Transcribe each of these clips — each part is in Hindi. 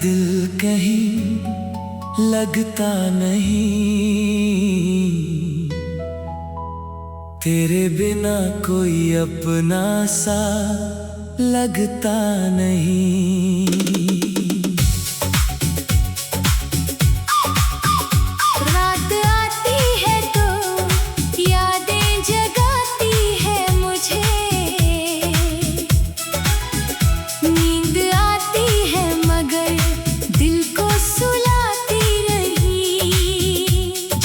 दिल कहीं लगता नहीं, तेरे बिना कोई अपना सा लगता नहीं। रात आती है तो यादें जगाती है मुझे, नींद आती है मगर दिल को सुलाती रही।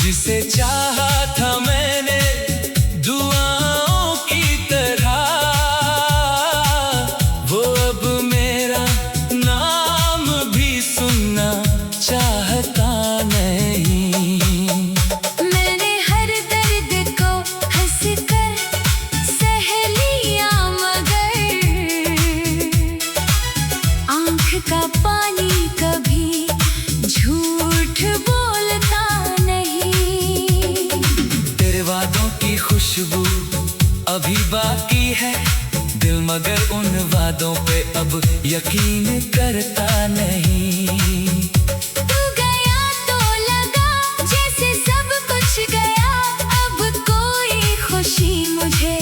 जिसे चाहा था मैंने दुआओं की तरह, वो अब मेरा नाम भी सुनना चाहता नहीं। मैंने हर दर्द को हंसकर सह लिया मगर आँख का पानी कभी झूठ बोलता नहीं। तेरे वादों की खुशबू अभी बाकी है दिल, मगर उन वादों पे अब यकीन करता नहीं। तू गया तो लगा जैसे सब कुछ गया, अब कोई खुशी मुझे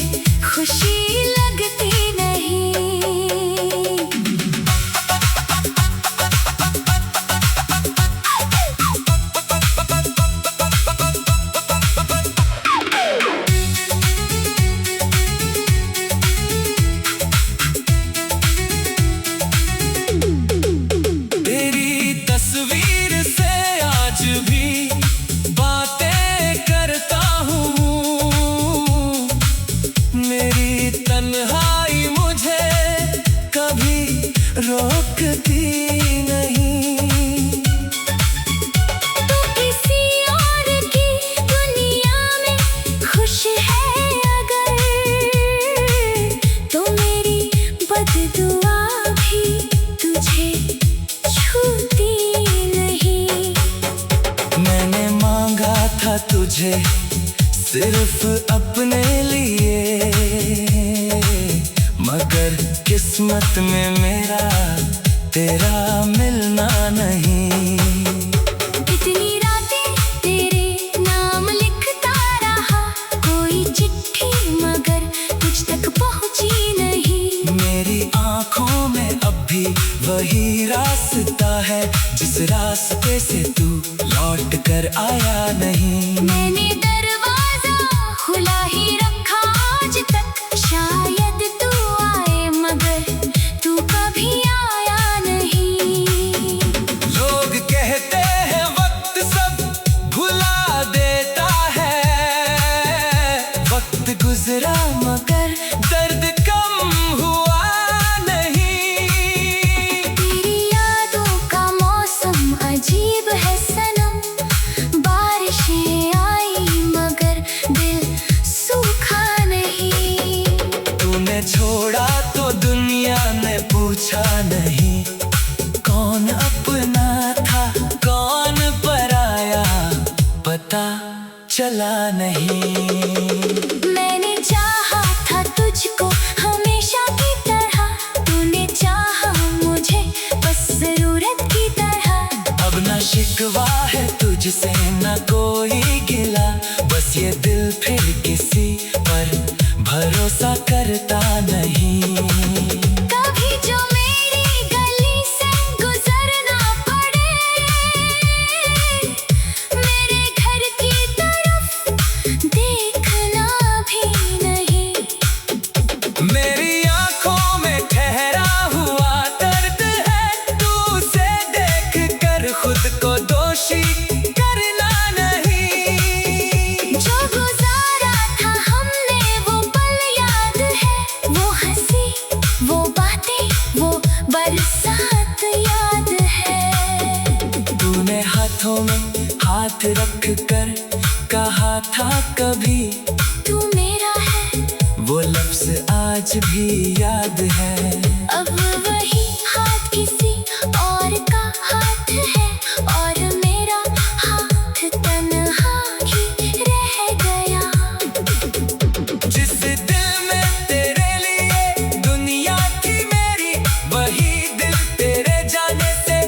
खुशी लगती नहीं। तेरी तस्वीर से आज भी बातें करता हूँ, मेरी तन्हाई मुझे कभी रोकती नहीं। तू किसी और की दुनिया में खुश है अगर, तो मेरी बददुआ भी तुझे छूती नहीं। मैंने मांगा था तुझे सिर्फ अपने लिए, मगर किस्मत में मेरा तेरा मिलना नहीं। कितनी रातें तेरे नाम लिखता रहा, कोई चिट्ठी मगर तुझ तक पहुंची नहीं। मेरी आंखों में अब भी वही रास्ता है, जिस रास्ते से तू लौट कर आया नहीं। मैंने दरवाजा खुला ही रखा आज तक, शायद तू आए मगर तू कभी आया नहीं। लोग कहते हैं वक्त सब भुला देता है, वक्त गुजरा मगर दर्द कम हुआ नहीं। तेरी यादों का मौसम अजीब है सनम, बारिशें आई मगर दिल सूखा नहीं। तूने छोड़ा तो दुनिया ने पूछा नहीं, कौन अपना था कौन पराया पता चला नहीं। मैंने चाहा था तुझको हमेशा की तरह, तूने चाहा मुझे बस जरूरत की तरह। अब ना शिकवा है तुझसे ना कोई गिला, बस ये दिल फिर किसी पर भरोसा करता नहीं। कभी जो मेरी गली से गुजरना पड़े, मेरे घर की तरफ देखना भी नहीं। मेरी आंखों में ठहरा हुआ दर्द है, तू उसे देख कर खुद को दोषी करना नहीं। जो गुजारा था हमने वो पल याद है, वो हंसी वो बातें वो बरसात याद है। तूने हाथों में हाथ रख कर कहा था कभी तू मेरा है, वो लफ्ज आज भी याद है। अब वही हाथ किसी और का हाथ है, और मेरा हाथ तन्हा ही रह गया। जिस दिल में तेरे लिए दुनिया थी मेरी, वही दिल तेरे जाने से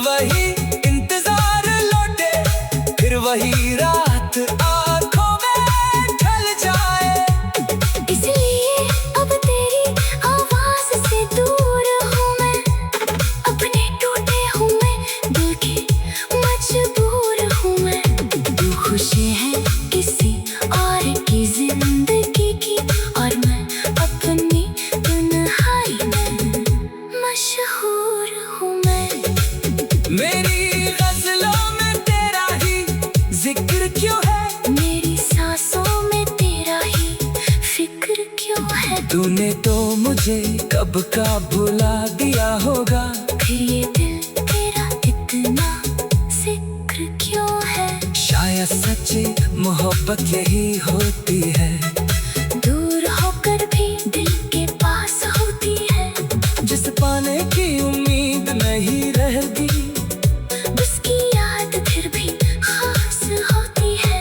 वही इंतजार लौटे, फिर वही रात आंखों में ढल जाए। इसलिए अब तेरी आवाज से दूर हूँ मैं, अपने टूटे हुए दिल के मजबूर हूँ मैं। तू खुशी है किसी और की जिंदगी की, और मैं अपनी तन्हाई में मशहूर हूँ मैं। मेरी गजलों में तेरा ही जिक्र क्यों है, मेरी सांसों में तेरा ही फिक्र क्यों है। तूने तो मुझे कब का भुला दिया होगा, फिर ये दिल तेरा इतना जिक्र क्यों है। शायद सच्ची मोहब्बत यही होती है, दूर होकर भी दिल के पास होती है। जिस पाने की उम्मीद नहीं रहती, उसकी याद फिर भी खास होती है।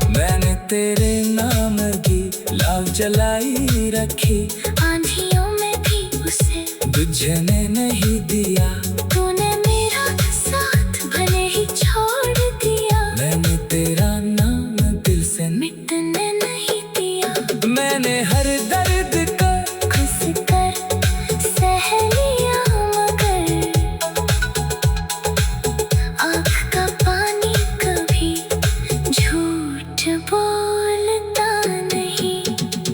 मैंने तेरे नाम की लाव जलाई रखी, आंधियों में भी उसे बुझने नहीं दिया। तूने मेरा साथ भले ही छोड़ दिया, मैंने तेरा नाम दिल से मिटने नहीं दिया। मैंने हर दर्द का खुश कर सह लिया, मगर आँख का पानी कभी झूठ बोलता नहीं।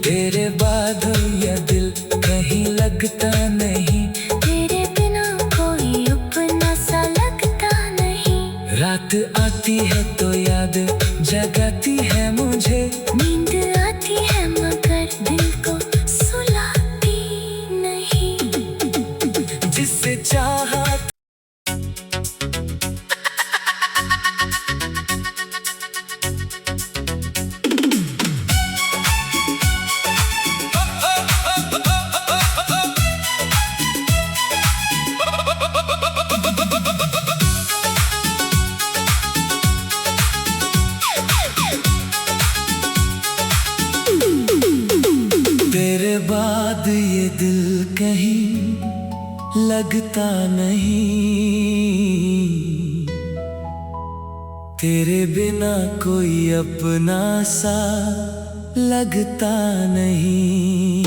तेरे बाद यह दिल कहीं लगता नहीं, तेरे बिना कोई अपना सा लगता नहीं। रात आती है तो याद जगाती है मुझे, नींद आती है मगर दिल को सुलाती नहीं। जिससे चाहा तेरे बाद ये दिल कहीं लगता नहीं, तेरे बिना कोई अपना सा लगता नहीं।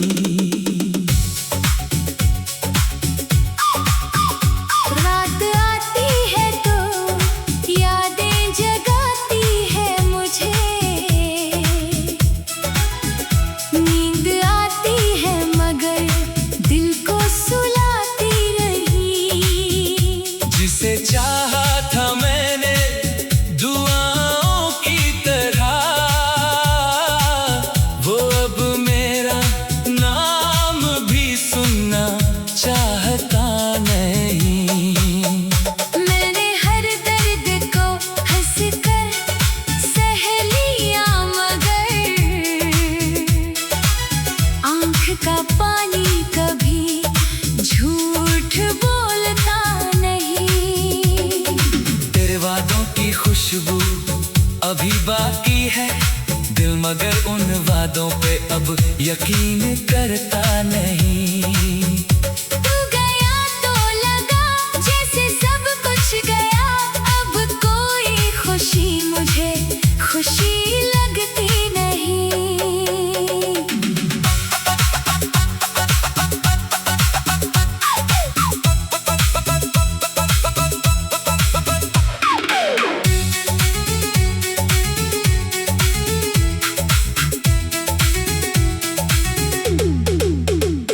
रात आती है तो यादें जगाती है मुझे, नींद आती है मगर दिल को सुलाती नहीं। जिसे चाहा था मैंने दुआओं की तरह, वो अब मेरा नाम भी सुनना चाहता नहीं। मैंने हर दर्द को हंस कर सह लिया, मगर आँख का पानी कभी झूठ बोलता नहीं। तेरे वादों की खुशबू अभी बाकी है दिल, मगर उन वादों पे अब यकीन करता नहीं। तू गया तो लगा जैसे सब कुछ गया, अब कोई खुशी मुझे खुशी लगती नहीं।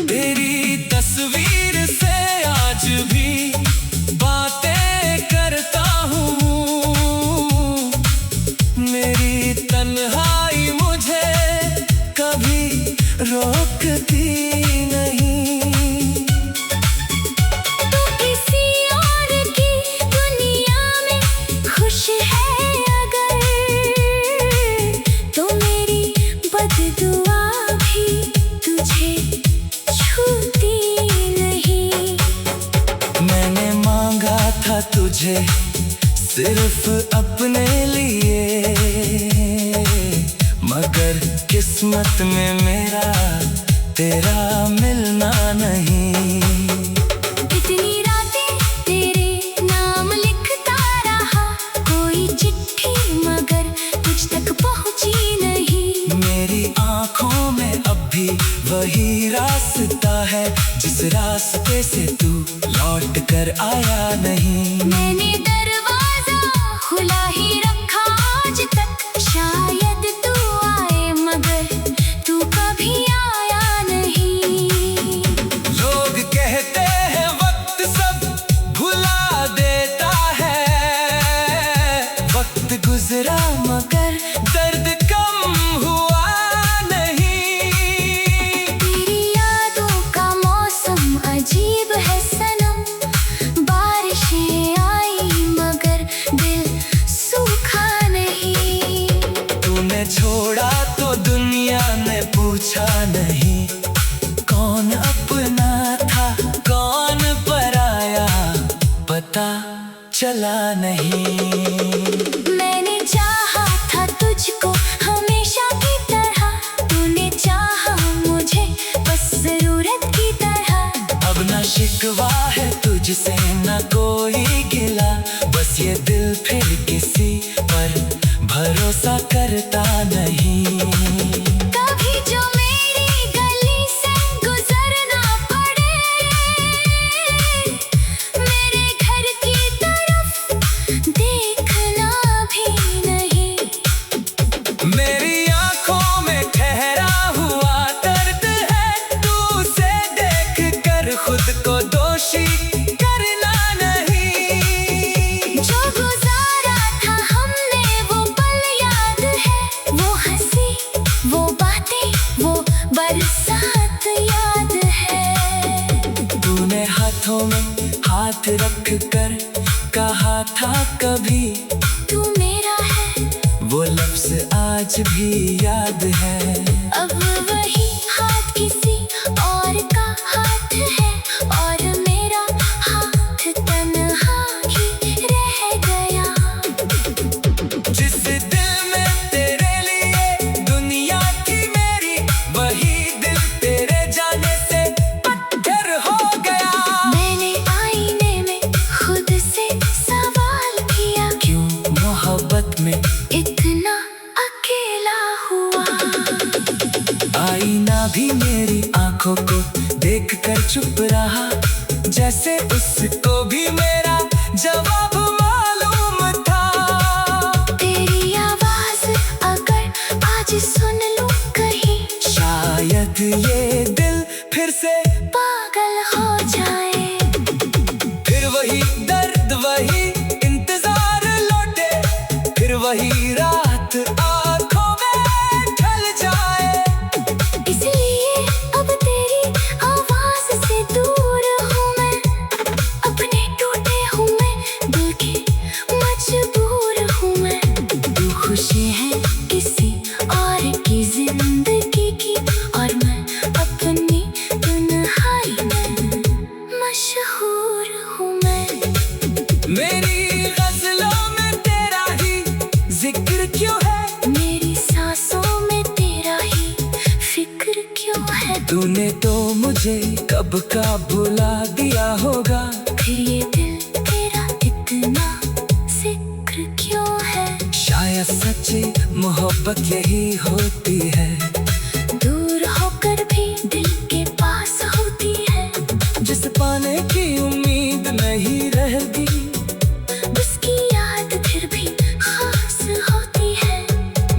तेरी तस्वीर से आज भी बातें करता हूँ, मेरी तन्हाई मुझे कभी रोकती नहीं। तू किसी और की दुनिया में खुश है अगर, तो मेरी बददुआ भी तुझे छूती नहीं। मैंने मांगा था तुझे सिर्फ अपने लिए, मगर किस्मत में मेरा तेरा मिलना नहीं। इतनी रातें तेरे नाम लिख आया नहीं। मैंने दरवाजा खुला ही रखा आज तक, शायद तू आए मगर तू कभी आया नहीं। लोग कहते हैं वक्त सब भुला देता है, वक्त गुजरा मगर दर्द कम हुआ नहीं। तेरी यादों का मौसम अजीब है सनम, बारिशें आई मगर दिल सूखा नहीं। तूने छोड़ा तो दुनिया ने पूछा नहीं, कौन अपना था कौन पराया पता चला नहीं। मैंने चाहा था तुझको हमेशा की तरह, तूने चाहा मुझे बस जरूरत की तरह। अब ना शिकवा है तुझसे ना कोई गिला, बस ये दिल फिर किसी पर भरोसा करता नहीं। कभी जो मेरी गली से गुजरना पड़े, मेरे घर की तरफ देखना भी नहीं। मेरी आंखों में ठहरा हुआ दर्द है, तू उसे देख कर खुद को दोषी करना नहीं। जो गुजारा था हमने वो पल याद है, वो हंसी वो बातें वो बरसात याद है। तूने हाथों में हाथ रख कर कहा था कभी, तू मेरा है वो लफ्ज आज भी याद है। अब वही हाथ किसी और का हाथ है, और मेरा हाथ तन्हा ही रह गया। जिस दिल में तेरे लिए दुनिया थी मेरी, वही दिल तेरे जाने से पत्थर हो गया। मैंने आईने में खुद से सवाल किया, क्यों मोहब्बत में इतना अकेला हुआ। आईना भी मेरी आंखों को देख कर चुप रहा, जैसे उसको भी मेरा जवाब मालूम था। तेरी आवाज अगर आज सुन लूं कहीं, शायद ये दिल फिर से पागल हो जाए। फिर वही दर्द वही इंतजार लौटे, फिर वही रात आंखों में ढल जाए। इसलिए अब तेरी आवाज से दूर हूँ मैं, अपने टूटे हुए दिल के मजबूर हूँ मैं। तू खुशी है किसी और की जिंदगी की, और मैं अपनी तन्हाई में मशहूर हूँ मैं। मेरी गज़लों में तेरा ही जिक्र क्यों है, मेरी सांसों में तेरा ही फिक्र क्यों है। तूने तो मुझे कब का भुला दिया होगा, फिर ये दिल तेरा इतना जिक्र क्यों है। शायद सच्ची मोहब्बत यही होती है, दूर होकर भी दिल के पास होती है। जिस पाने की उम्मीद नहीं रहेगी, उसकी याद फिर भी खास होती है।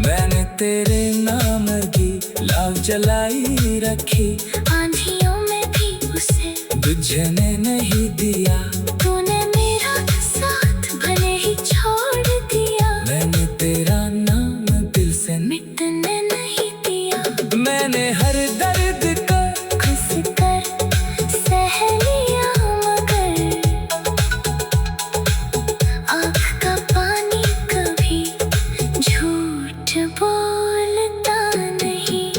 मैंने तेरे नाम की लाव जलाई रखी, आंधियों में भी उसे बुझने नहीं दिया। तूने मेरा साथ भले ही छोड़ दिया, मैंने तेरा नाम दिल से मिटने नहीं दिया। मैंने हर दर्द का खुश कर सह लिया मगर आँख का पानी कभी झूठ बोलता नहीं।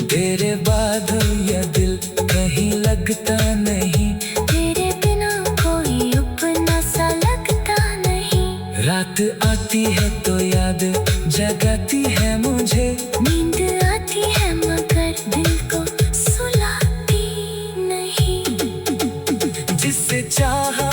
तेरे बाद यह दिल कहीं लगता नहीं, तेरे बिना कोई अपना सा लगता नहीं। रात आती है तो याद जगाती है मुझे, नींद आती है मगर दिल को सुलाती नहीं। जिससे चाहा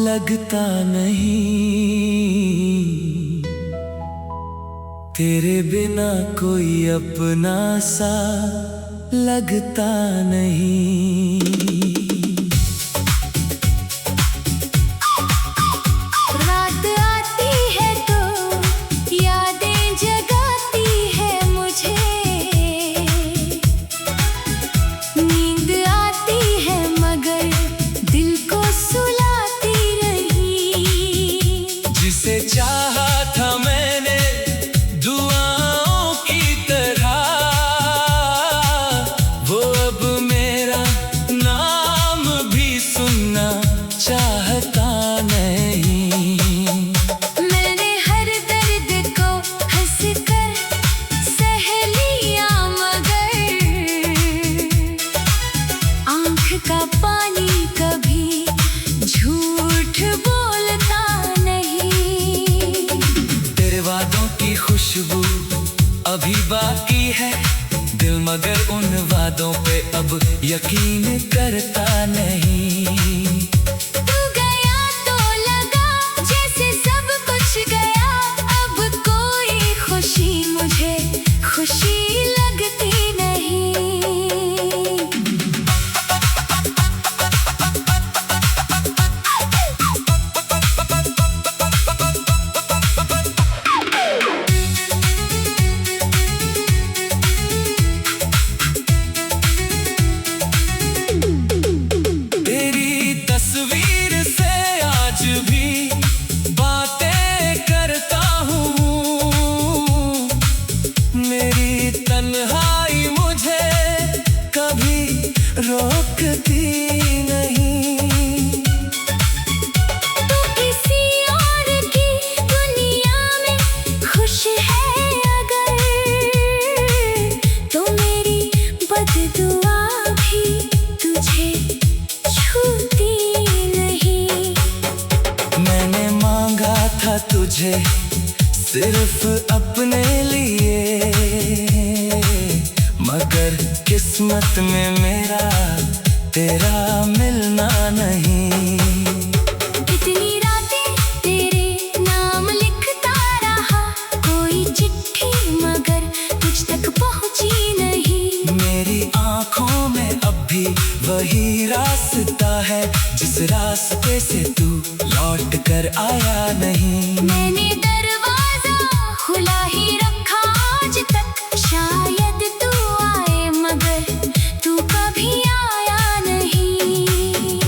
लगता नहीं, तेरे बिना कोई अपना सा लगता नहीं। रात आती है तो यादें जगाती है मुझे, नींद आती है मगर दिल को सुलाती नहीं। जिसे चाहा था मैंने दुआओं की तरह, वो अब मेरा नाम भी सुनना चाहता नहीं। मैंने हर दर्द को हंस कर सह लिया मगर आँख का पानी कभी झूठ बोलता नहीं। तेरे वादों की खुशबू अभी बाकी है, दिल मगर उन वादों पे अब यकीन करता नहीं। तू गया तो लगा जैसे सब कुछ गया, अब कोई खुशी मुझे खुशी लगती नहीं। तेरी तस्वीर से आज भी बातें करता हूँ, मेरी तन्हाई मुझे कभी रोकती नहीं। तू किसी और की दुनिया में खुश है अगर, तो मेरी बददुआ भी तुझे छूती नहीं। मैंने मांगा था तुझे सिर्फ अपने लिए, मगर किस्मत में मेरा तेरा मिलना नहीं। इतनी रातें तेरे नाम लिखता रहा, कोई चिट्ठी मगर तुझ तक पहुंची नहीं। मेरी आंखों में अब भी वही रास्ता है, जिस रास्ते से तू लौट कर आया नहीं। मैंने दरवाजा खुला ही रखा आज तक, शायद तू आए मगर तू कभी आया नहीं।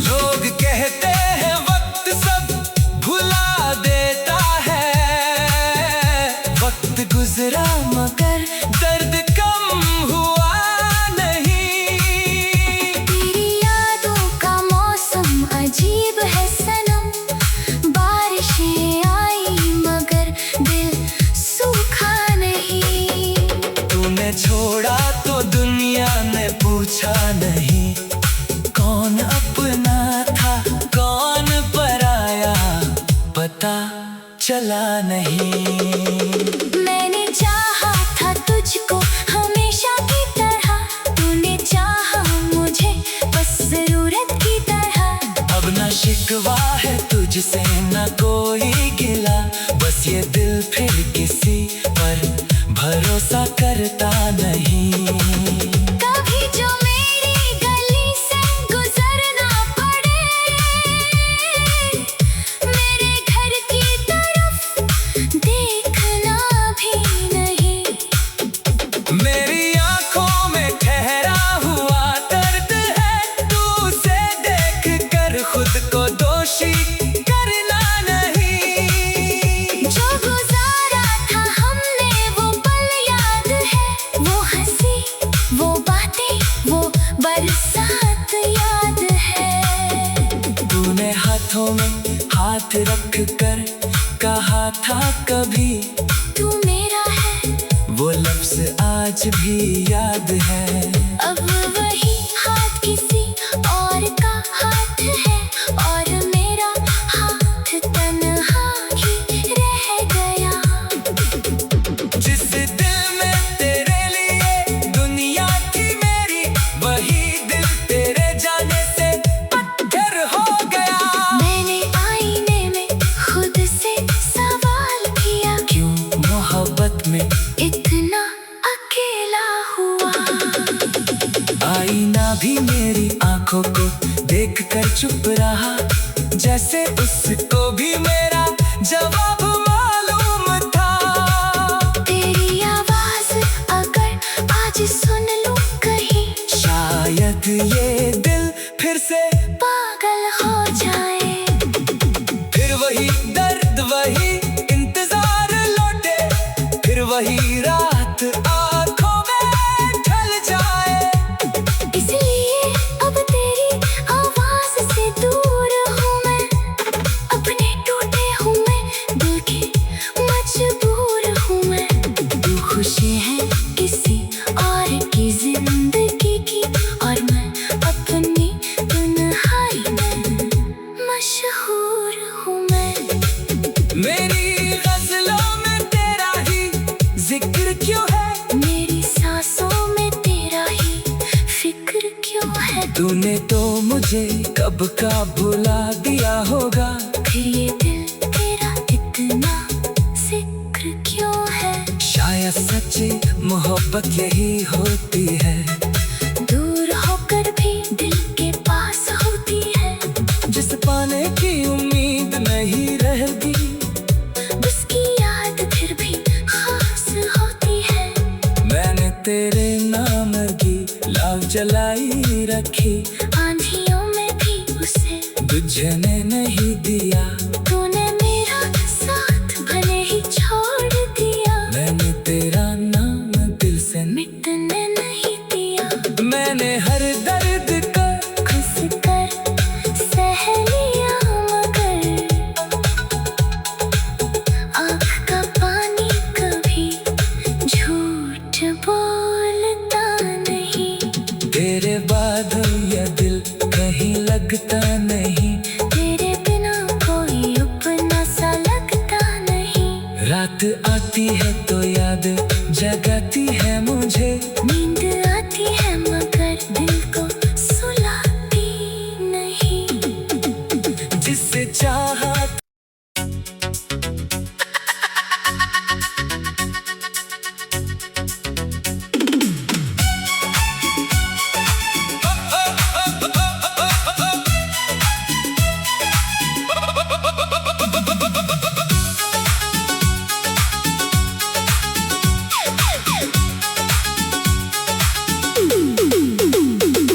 लोग कहते हैं वक्त सब भुला देता है, वक्त गुजरा मगर दर्द कम हुआ नहीं। तेरी यादों का मौसम अजीब है सनम, बारिशें आई मगर दिल सूखा नहीं। तूने छोड़ा तो दुनिया ने पूछा नहीं, कौन अपना था कौन पराया पता चला नहीं। मैंने चाहा था तुझको हमेशा की तरह, तूने चाहा मुझे बस जरूरत की तरह। अब ना शिकवा है तुझसे ना कोई गिला, बस ये दिल फिर किसी पर भरोसा करता नहीं। कभी जो मेरी गली से गुजरना पड़े, मेरे घर की तरफ देखना भी नहीं। मेरी आंखों में ठहरा हुआ दर्द है, तू उसे देख कर खुद को दोषी करना नहीं। जो गुजारा था हमने वो पल याद है, वो हंसी वो बातें वो बरसात याद है। तूने हाथों में हाथ रख कर कहा था कभी, तू मेरा है वो लफ्ज आज भी याद है। अब वही हाथ किसी और का हाथ है, और मेरा हाथ तन्हा ही रह गया। जिस दिल में तेरे लिए दुनिया थी मेरी, वही दिल तेरे जाने से पत्थर हो गया। मैंने तूने तो मुझे कब का भुला दिया होगा। फिर ये दिल तेरा इतना जिक्र क्यों है? शायद सच्ची मोहब्बत यही होती है, दूर होकर भी दिल के पास होती है। जिस पाने की उम्मीद नहीं रहती, उसकी याद फिर भी खास होती है। मैंने तेरे नाम की लाव जलाई रखी, आंधियों में भी उसे बुझने नहीं दिया। तूने मेरा साथ भले ही छोड़ दिया, मैंने तेरा नाम दिल से मिटने नहीं दिया। मैंने हर दर्द का खुश कर सह लिया, मगर आँख का पानी कभी झूठ बोलता नहीं। तेरे बाद यह दिल कहीं लगता नहीं, तेरे बिना कोई अपना सा लगता नहीं। रात आती है तो याद जगाती है मुझे, नींद आती है मगर दिल को सुलाती नहीं। जिससे चाहा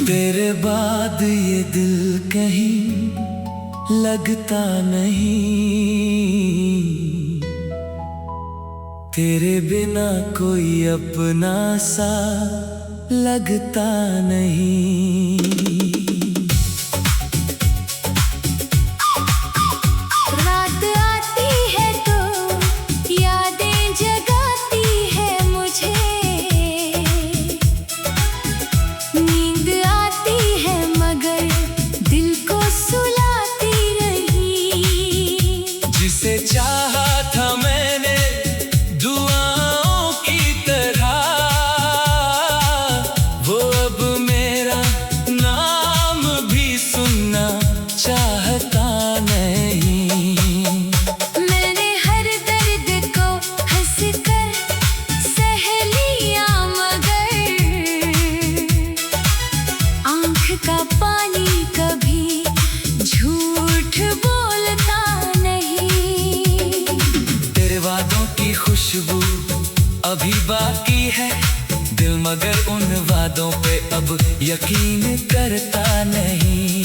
तेरे बाद ये दिल कहीं लगता नहीं, तेरे बिना कोई अपना सा लगता नहीं। रात आती है तो यादें जगाती है मुझे, नींद आती है मगर दिल को सुलाती नहीं। जिसे चाहा था मैंने दुआओं की तरह, वो अब मेरा नाम भी सुनना चाहता नहीं। मैंने हर दर्द को हंस कर सह लिया, मगर आँख का पानी कभी झूठ बोलता नहीं। तेरे वादों की खुशबू अभी बाकी है, दिल मगर उन वादों पे अब यकीन करता नहीं।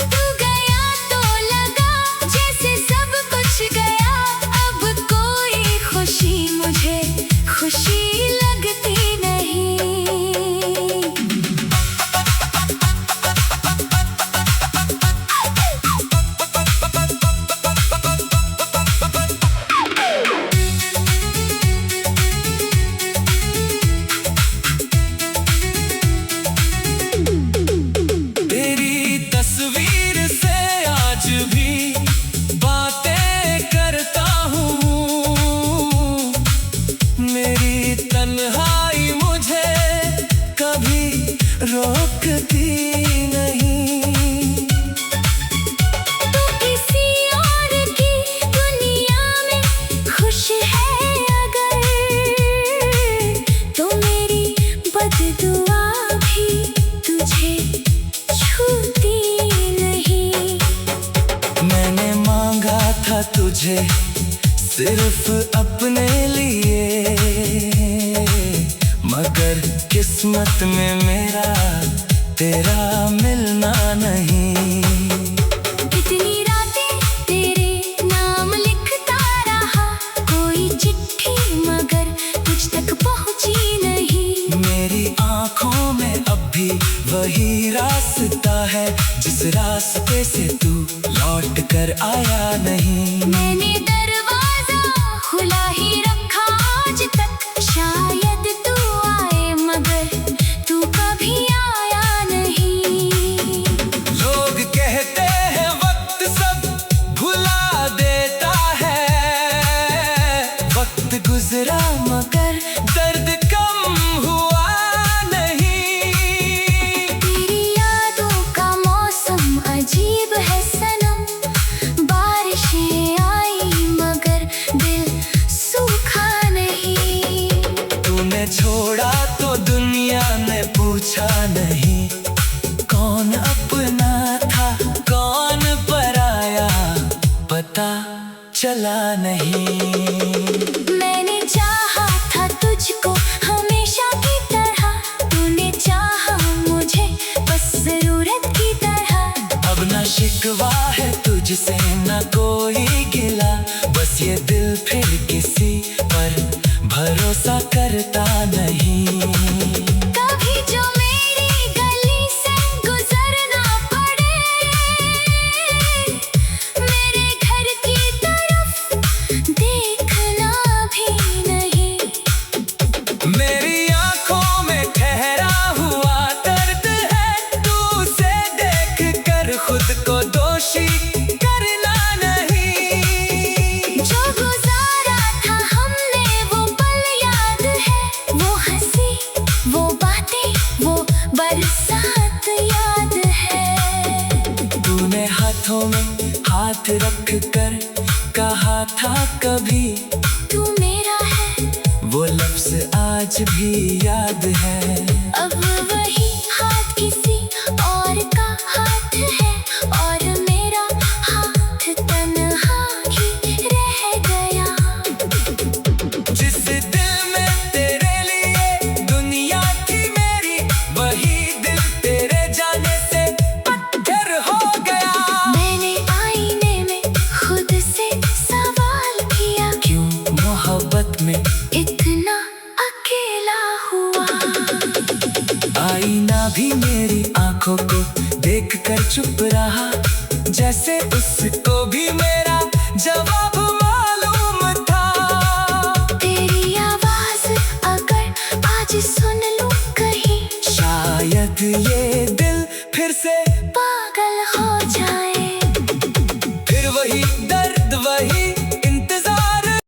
तू गया तो लगा जैसे सब कुछ गया, अब कोई खुशी मुझे खुशी लगती नहीं। तेरी तस्वीर से आज भी बातें करता हूँ, मेरी तन्हाई मुझे कभी रोकती नहीं। तू किसी और की दुनिया में खुश है अगर, तो मेरी बददुआ भी तुझे छूती नहीं। मैंने मांगा था तुझे सिर्फ अपने लिए, मगर किस्मत में मेरा तेरा मिलना नहीं। कितनी रातें तेरे नाम लिखता रहा, कोई चिट्ठी मगर तुझ तक पहुंची नहीं। मेरी आंखों में अब भी वही रास्ता है, जिस रास्ते से तू लौट कर आया नहीं। मैंने दरवाजा खुला ही रखा आज तक, शायद तू आए मगर तू कभी आया नहीं। लोग कहते हैं वक्त सब भुला देता है, वक्त गुजरा मगर दर्द कम हुआ नहीं। तेरी मैंने चाहा था तुझको हमेशा की तरह, तूने चाहा मुझे बस जरूरत की तरह। अब ना शिकवा है तुझसे ना कोई गिला, बस ये दिल फिर किसी पर भरोसा करता नहीं। कभी जो मेरी गली से गुजरना पड़े, मेरे घर की तरफ देखना भी नहीं। मेरी आंखों में ठहरा हुआ दर्द है, तू उसे देख कर खुद को दोषी करना नहीं। जो गुजारा था हमने वो पल याद है, वो हंसी वो बातें वो बरसात याद है। तूने हाथों में हाथ रख कर कहा था कभी तू मेरा है, वो लफ्ज आज भी याद है। अब वही